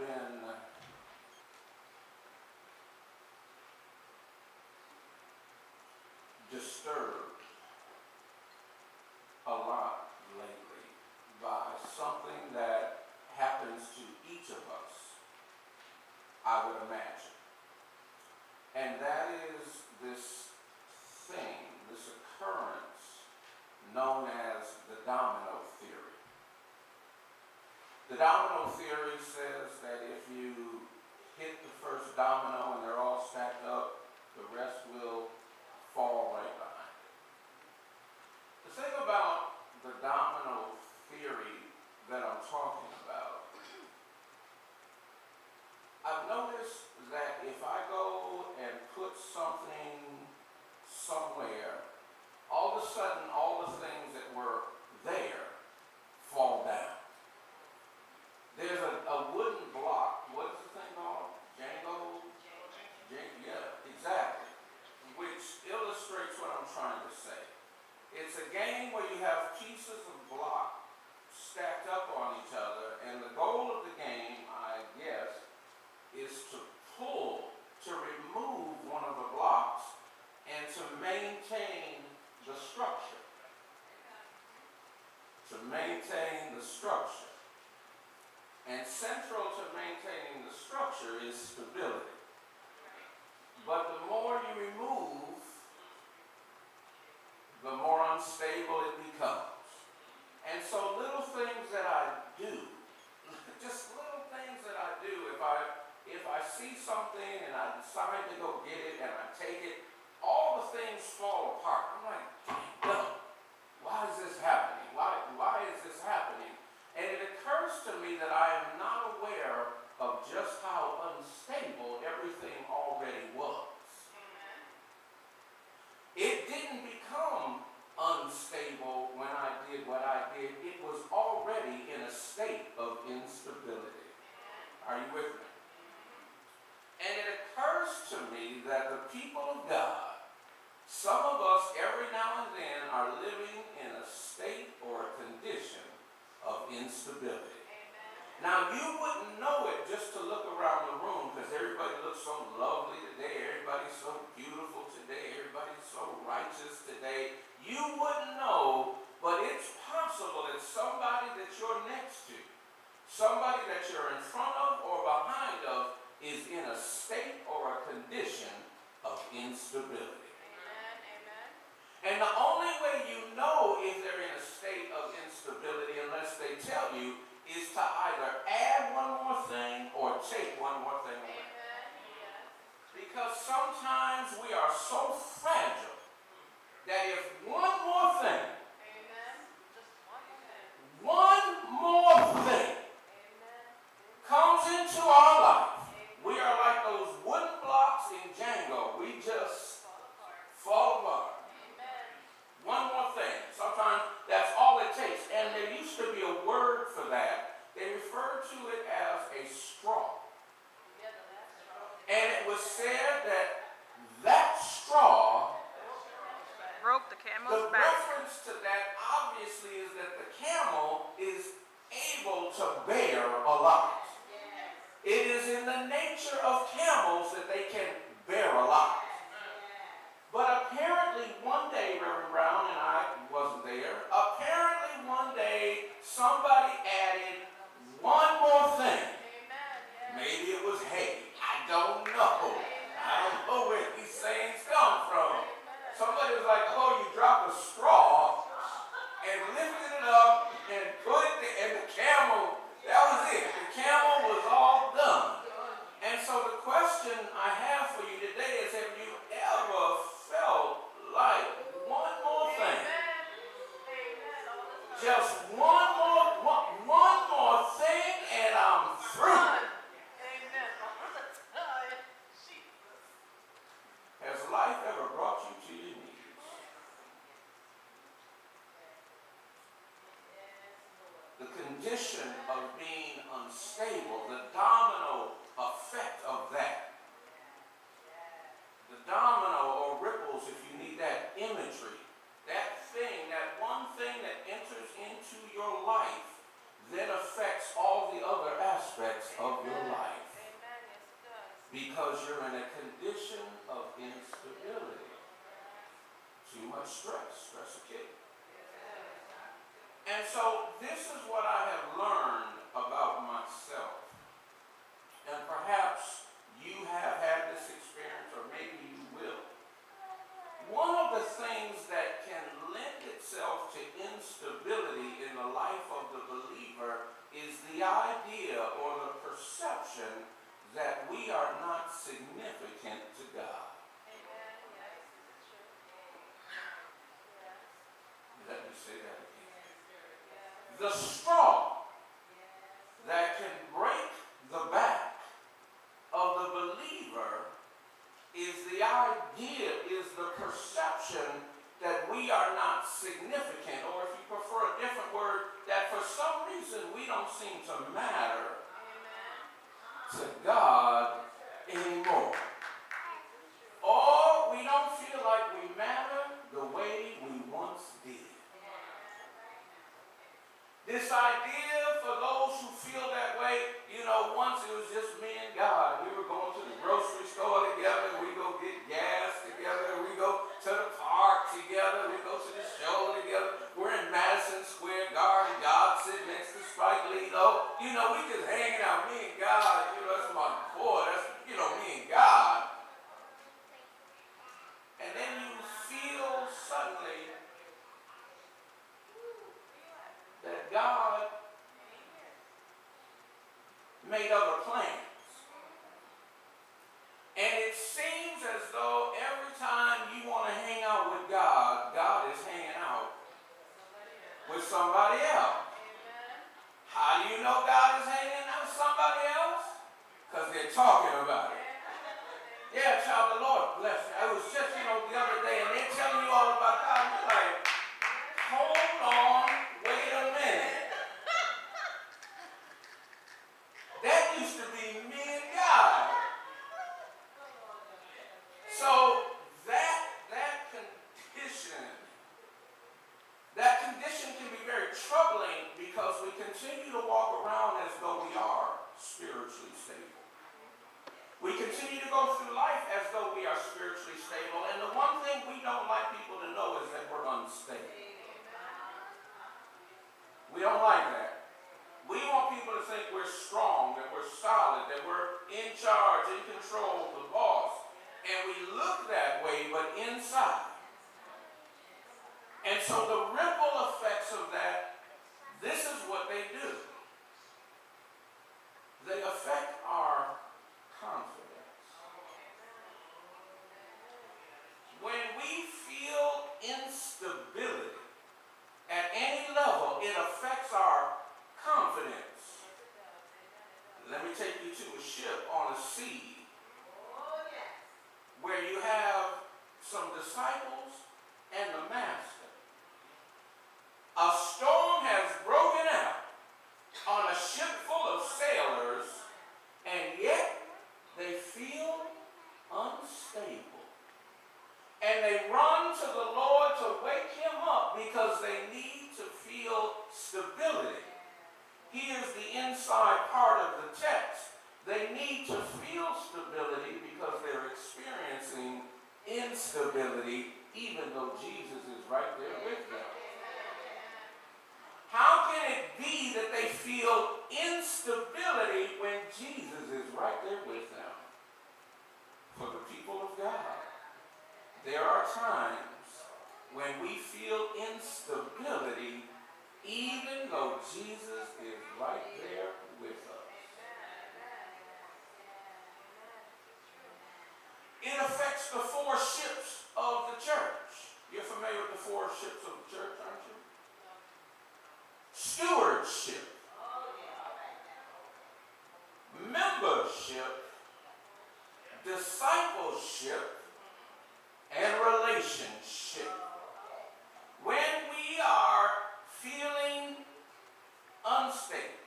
been disturbed a lot lately by something that happens to each of us, I would imagine. And that is this thing, this occurrence known as the domino theory. The domino theory says that if you hit the first domino and they're all stacked up, the rest will fall right behind it. The thing about the domino theory that I'm talking about, I've noticed that if I go and put something somewhere, all of a sudden all the things that were there fall down. There's a wooden block. What is the thing called? Django? Yeah, exactly. Which illustrates what I'm trying to say. It's a game where you have pieces of block stacked up on each other, and the goal of the game, I guess, is to remove one of the blocks and to maintain the structure. To maintain the structure. And central to maintaining the structure is stability. But the more you remove, the more unstable it becomes. And so little things that I do, just little things that I do, if I see something and I decide to go get it and I take it, all the things fall apart. I'm like, dang, why is this happening? Why is this happening? And it occurs to me that I am not aware of just how unstable everything already was. It didn't become unstable when I did what I did. It was already in a state of instability. Are you with me? And it occurs to me that the people of God, some of us every now and then are living in a state or a condition of instability. Amen. Now you wouldn't know it just to look around the room because everybody looks so lovely today, everybody's so beautiful today, everybody's so righteous today. You wouldn't know, but it's possible that somebody that you're next to, somebody that you're in front of or behind of, is in a state or a condition of instability. And the only way you know if they're in a state of instability, unless they tell you, is to either add one more thing or take one more thing away. Because sometimes we are so fragile that if one more thing, comes into our life, we are like those wooden blocks in Django. We just fall apart. One more thing. Sometimes that's all it takes. And there used to be a word for that. They referred to it as a straw. And it was said that straw broke the camel's the back. reference to that obviously is that the camel is able to bear a lot. It is in the nature of camels that they can bear a lot. But apparently one day, Reverend Brown, and I wasn't there, apparently one day somebody added one more thing. Maybe it was hay. I don't know. I don't know where these sayings come from. Somebody was like, oh, you dropped a straw and lifted it up and put it there, and the camel, that was it. The camel was all done. And so the question I have for you today is, have you ever felt like one more thing, just one more thing, and I'm through? Has life ever brought you to your knees? The condition of being unstable, the domino effect of that. The domino or ripples, if you need that imagery, that thing, that one thing that enters into your life, then affects all the other aspects of your life. because you're in a condition of instability. Too much stress a kid. And so this is what I have learned about myself. And perhaps you have had this experience, or maybe you will. One of the things that can lend itself to instability in the life of the believer is the idea or the perception that we are not significant to God. Let me say that again. The straw that can break the back of the believer is the idea, is the perception that we are not significant, or if you prefer a different word, that for some reason we don't seem to matter to God anymore. Or we don't feel like we matter the way we once did. This idea, for those who feel that way, once it was just me and God. We were going to the grocery store together, we go get gas together, we go to the park together, we go to the show together. We're in Madison Square Garden, God sitting next to Spike Lee. We just hanging out, me and God. That's my boy, that's, me and God. And then you feel suddenly that God made other plans. And it seems as though every time you want to hang out with God, God is hanging out with somebody else. How do you know God is hanging out with somebody else? Because they're talking about it. Yeah, child, the Lord bless you. I was just, the other day, and they're telling you all about God, and you're like, hold on, wait a minute. That used to be me and God. So that condition can be very troubling because we continue to walk around as though we are spiritually stable. We continue to go through life as though we are spiritually stable, and the one thing we don't like people to know is that we're unstable. We don't like that. We want people to think we're strong, that we're solid, that we're in charge, in control, the boss. And we look that way, but inside. And so the ripple effects of that, this is what they do. They affect our confidence. When we feel instability at any level, it affects our confidence. Let me take you to a ship on a sea where you have some disciples and the master. A storm has broken out on a ship full of sailors, and yet they feel unstable. And they run to the Lord to wake him up because they need to feel stability. Here's the inside part of the text. They need to feel stability because they're experiencing instability even though Jesus is right there with them. How can it be that they feel instability when Jesus is right there with them? For the people of God, there are times when we feel instability even though Jesus is right there with us. It affects the four ships of the church. You're familiar with the four ships of the church, aren't you? Stewardship, membership, discipleship, and relationship. When we are feeling unstable,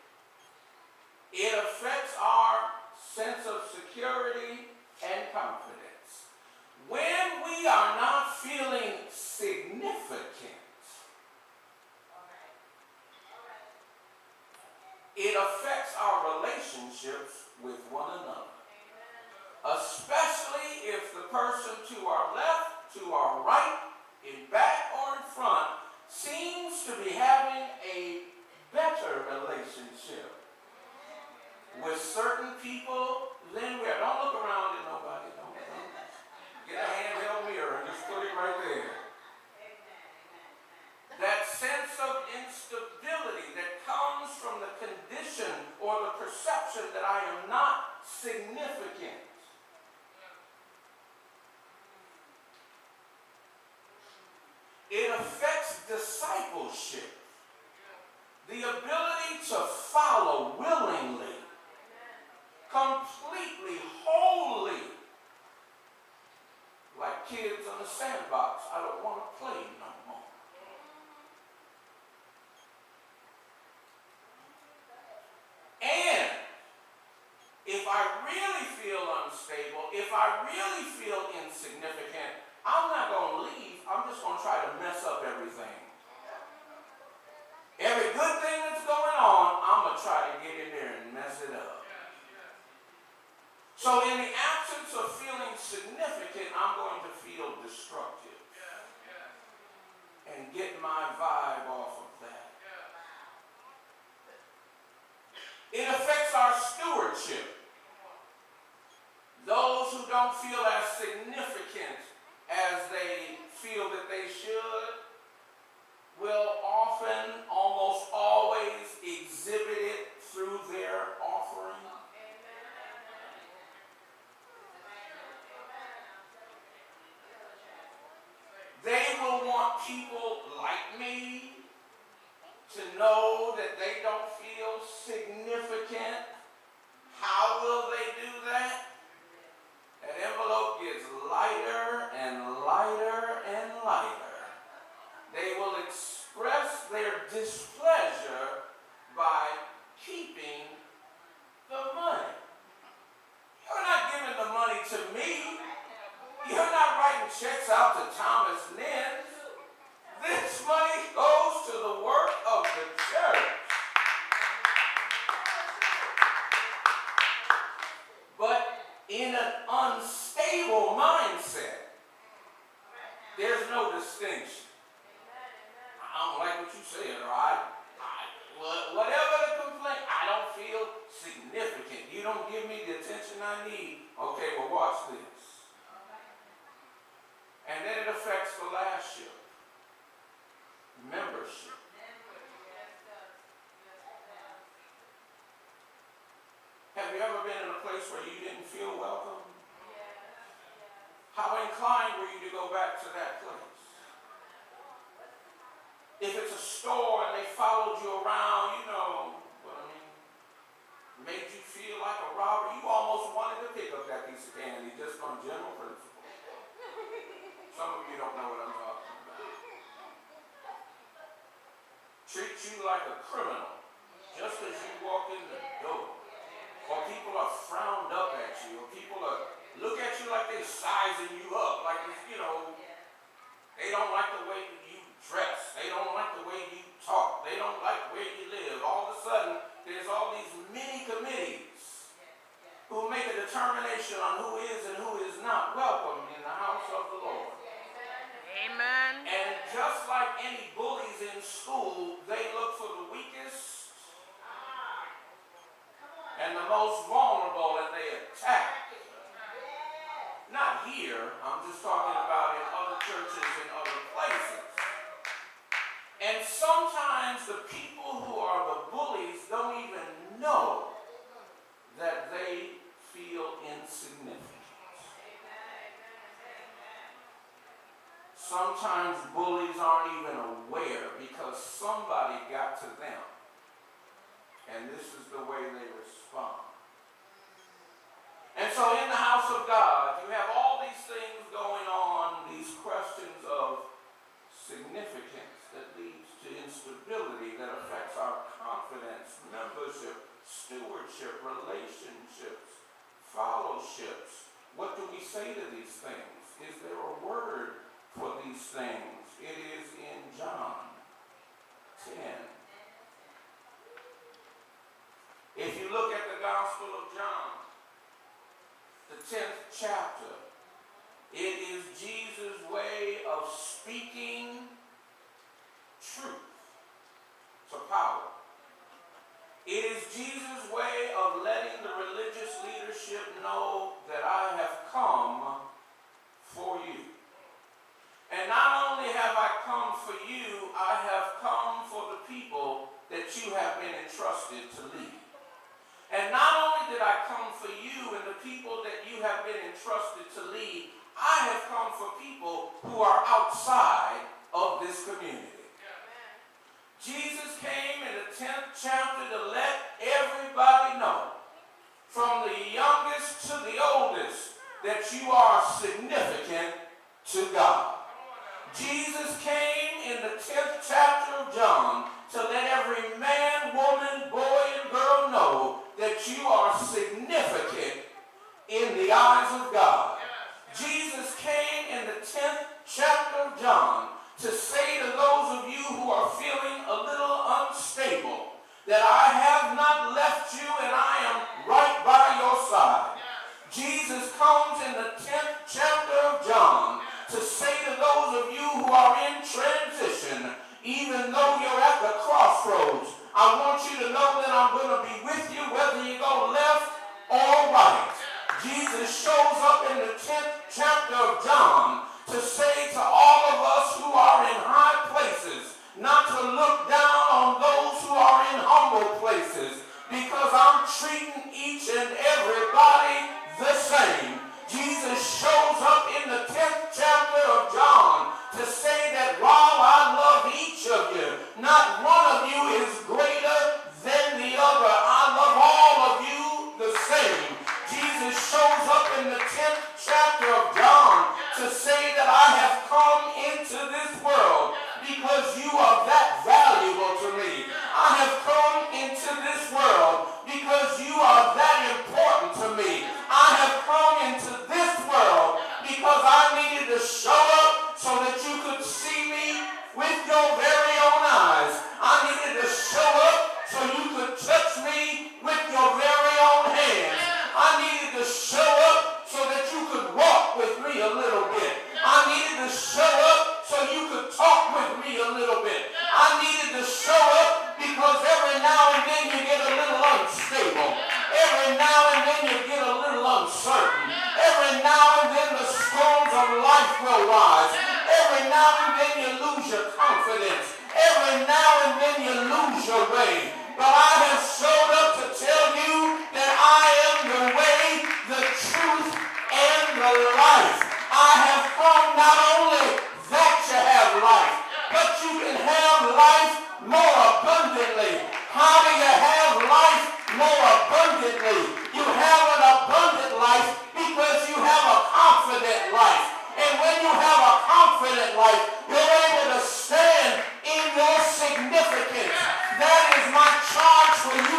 it affects our sense of security and confidence. When we are not feeling significant, it affects our relationships with one another. especially if the person to our left, to our right, in back or in front, seems to be having a better relationship with certain people than we are. Don't look around at nobody. Don't. Get a handheld mirror and just put it right there. That sense of instability that comes from the condition or the perception that I am not significant. It affects discipleship, the ability to follow willingly, completely, wholly. Like kids on the sandbox, I don't want to play no more. And if I really feel unstable, if I really feel insignificant, I'm not going to leave. I'm just going to try to mess up everything. Every good thing that's going on, I'm going to try to get in there and mess it up. So in the absence of feeling significant, I'm going to feel destructive and get my vibe off of that. It affects our stewardship. Those who don't feel as significant as they feel that they should will often, almost always, exhibit it through their offering. They will want people like me to know that they don't feel significant. How will they do that? That envelope gets lighter and lighter and lighter. They will express their displeasure by keeping the money. You're not giving the money to me. You're not writing checks out to Thomas Nins. This money goes to the work of the church. But in an unstable mindset, there's no distinction. I don't like what you said, or whatever the complaint, I don't feel significant. You don't give me the attention I need. Okay, well, watch this. And then it affects the last ship, membership. Have you ever been in a place where you didn't feel welcome? How inclined were you to go back to that place? If it's a store and they followed you around, you know what I mean, made you feel like a robber, you almost wanted to pick up that piece of candy just on general principle. Some of you don't know what I'm talking about. Treat you like a criminal just as you walk in the door. Or people are frowned up at you, or people look at you like they're sizing you up, like, you know, they don't like the way you dress, they don't like the way you talk, they don't like where you live. All of a sudden, there's all these mini committees who make a determination on who is and who is not welcome in the house of the Lord. Amen. And just like any bullies in school, they look for the weakest and the most vulnerable, and they attack. Not here, I'm just talking about in other churches and other places. And sometimes the people who are the bullies don't even know that they feel insignificant. Sometimes bullies aren't even aware because somebody got to them. And this is the way they respond. And so in the house of God, you have all these things going on, these questions of significance that leads to instability, that affects our confidence, membership, stewardship, relationships, fellowships. What do we say to these things? Is there a word for these things? It is in John 10. If you look at the Gospel of John, the 10th chapter. It is Jesus' way of speaking truth to power. It is Jesus' way of letting the religious leadership know that I have come for you. And not only have I come for you, I have come for the people that you have been entrusted to lead. And not only did I come for you and the people that you have been entrusted to lead, I have come for people who are outside of this community. Jesus came in the 10th chapter to let everybody know, from the youngest to the oldest, that you are significant to God. Jesus came in the 10th chapter of John to let every man, woman, boy, and girl know that you are significant in the eyes of God. Jesus came in the 10th chapter of John to say to those of you who are feeling a little unstable that I have not left you and I am right by your side. Jesus comes in the 10th chapter of John to say to those of you who are in transition, even though you're at the crossroads, I want you to know that I'm going to be with you whether you go left or right. Jesus shows up in the 10th chapter of John to say to all of us who are in high places not to look down on those who are in humble places, because I'm treating each and everybody the same. Jesus shows up in the 10th chapter of John to say that while I love each of you, not one of you is greater than the other. I love all of you the same. Jesus shows up in the 10th chapter of John to say that I have come into this world because you are that valuable to me. I have come into this world because you are that important to me. I have come into this world because I needed to show up so that you could see me with your very own eyes. I needed to show up so you could touch me with your very own hands. I needed to show up so that you could walk with me a little bit. I needed to show up so you could talk with me a little bit. I needed to show up because every now and then you get a little unstable. Every now and then you get a little uncertain. Every now and then the storms of life will rise. Every now and then you lose your confidence. Every now and then you lose your way. But I have showed up to tell you that I am the way, the truth, and the life. I have come not only that you have life, but you can have life more abundantly. How do you have life more abundantly? You have an abundant life because you have a confident life. And when you have a confident life, you're able to stand in your significance. That is my charge for you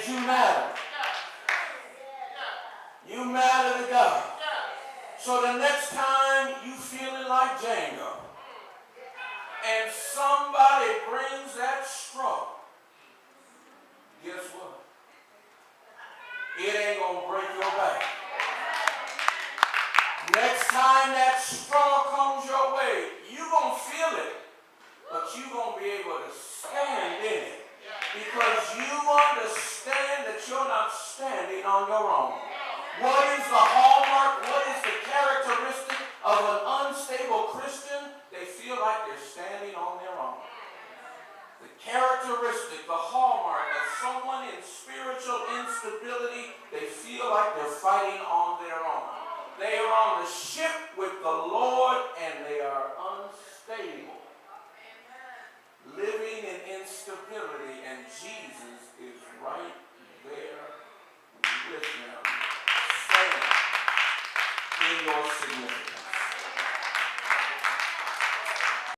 means you matter. You matter to God. So the next time you feeling like Django and somebody brings that straw, guess what? It ain't gonna break your back. Next time that straw comes your way, you gonna feel it, but you gonna be able to stand in it because you understand that you're not standing on your own. What is the hallmark? What is the characteristic of an unstable Christian? They feel like they're standing on their own. The characteristic, the hallmark of someone in spiritual instability, they feel like they're fighting on their own. They are on the ship with the Lord and they are unstable. Living in instability, and Jesus is right there with them. Stand in your significance.